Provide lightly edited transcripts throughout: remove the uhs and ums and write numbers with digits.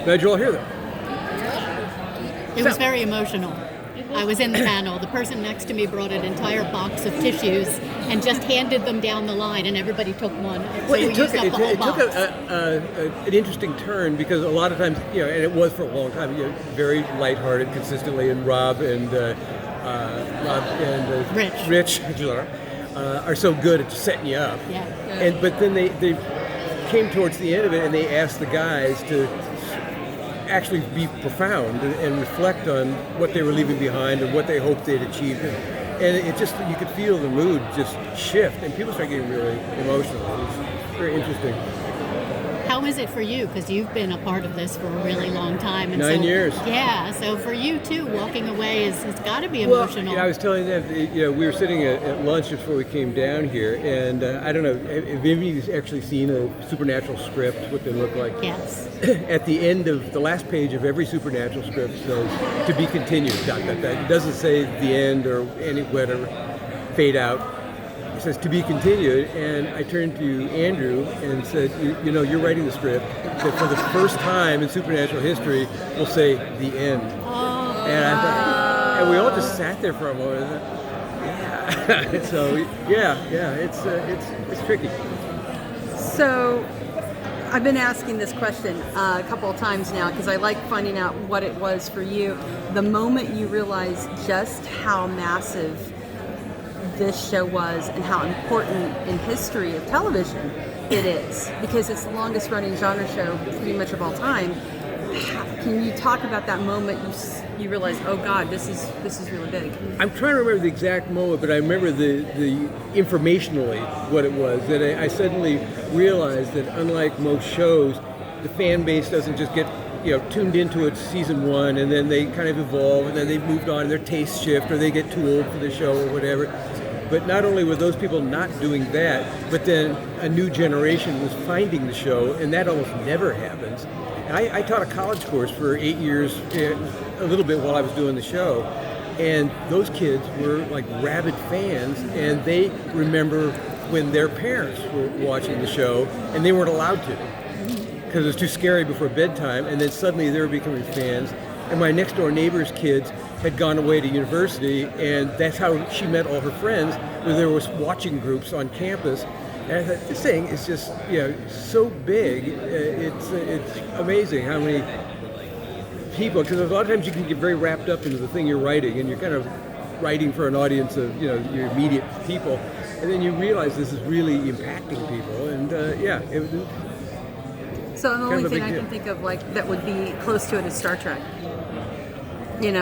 Glad you're all here, though. It was very emotional. I was in the panel. The person next to me brought an entire box of tissues and just handed them down the line, and everybody took one. So Well, it took box. an interesting turn because a lot of times, and it was for a long time, very lighthearted, consistently, and Rob and Rich are so good at setting you up. Yeah. But then they came towards the end of it, and they asked the guys to actually be profound and reflect on what they were leaving behind and what they hoped they'd achieved. And it just, you could feel the mood just shift, and people started getting really emotional. It was very interesting. How is it for you? Because you've been a part of this for a really long time. And 9 years. Yeah, so for you too, walking away has got to be emotional. Well, I was telling them, we were sitting at lunch before we came down here, and I don't know, have any of you actually seen a Supernatural script, what they look like? Yes. At the end of the last page of every Supernatural script says, "To be continued," ... It doesn't say the end or any whatever, fade out. It says, "To be continued," and I turned to Andrew and said, you're writing the script that for the first time in Supernatural history will say the end. Oh. And I thought, and we all just sat there for a moment. And yeah. So it's tricky. So I've been asking this question a couple of times now because I like finding out what it was for you. The moment you realized just how massive this show was and how important in history of television it is, because it's the longest running genre show pretty much of all time. Can you talk about that moment you realize, oh God, this is really big? I'm trying to remember the exact moment, but I remember the informationally what it was, that I suddenly realized that unlike most shows, the fan base doesn't just get tuned into it season one and then they kind of evolve and then they've moved on and their tastes shift or they get too old for the show or whatever. But not only were those people not doing that, but then a new generation was finding the show, and that almost never happens. I taught a college course for 8 years, a little bit while I was doing the show, and those kids were like rabid fans, and they remember when their parents were watching the show, and they weren't allowed to, because it was too scary before bedtime, and then suddenly they were becoming fans. And my next door neighbor's kids had gone away to university, and that's how she met all her friends, where there was watching groups on campus. And I thought, this thing is just, so big. It's amazing how many people, because a lot of times you can get very wrapped up into the thing you're writing, and you're kind of writing for an audience of, your immediate people, and then you realize this is really impacting people, and So the only thing I can think of that would be close to it is Star Trek. In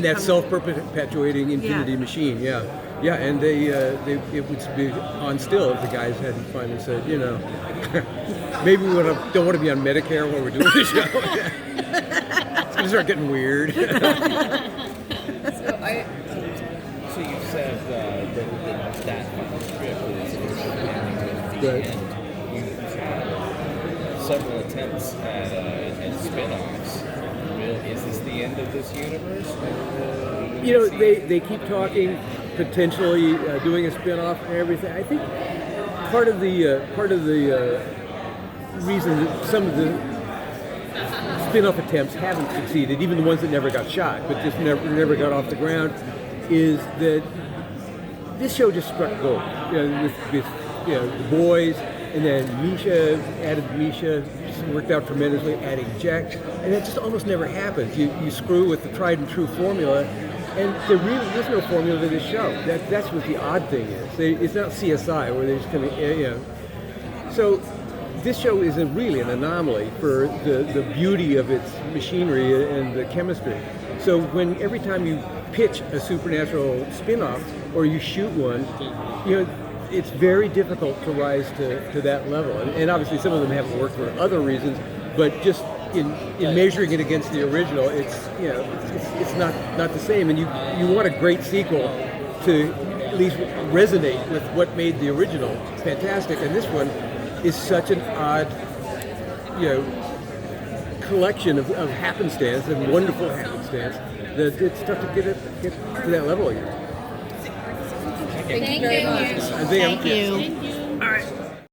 that self-perpetuating infinity machine, and it would be on still if the guys hadn't finally said, maybe we don't want to be on Medicare while we're doing the show. It's going to start getting weird. So you said that final script is the Right. end. You've had several attempts at spin-offs. Is this the end of this universe? They keep talking potentially doing a spin-off and everything. I think part of the reason that some of the spin-off attempts haven't succeeded, even the ones that never got shot, but just never got off the ground, is that this show just struck gold. With the boys, and then Misha worked out tremendously, adding Jack, and that just almost never happens. You screw with the tried and true formula, and there really is no formula to this show. That's what the odd thing is. It's not CSI where they just kind of, So this show is really an anomaly for the beauty of its machinery and the chemistry. So every time you pitch a Supernatural spin-off or you shoot one, it's very difficult to rise to that level. And obviously some of them haven't worked for other reasons, but just in measuring it against the original, it's not the same. And you want a great sequel to at least resonate with what made the original fantastic. And this one is such an odd, collection of happenstance and wonderful happenstance that it's tough to get to that level again. Thank you.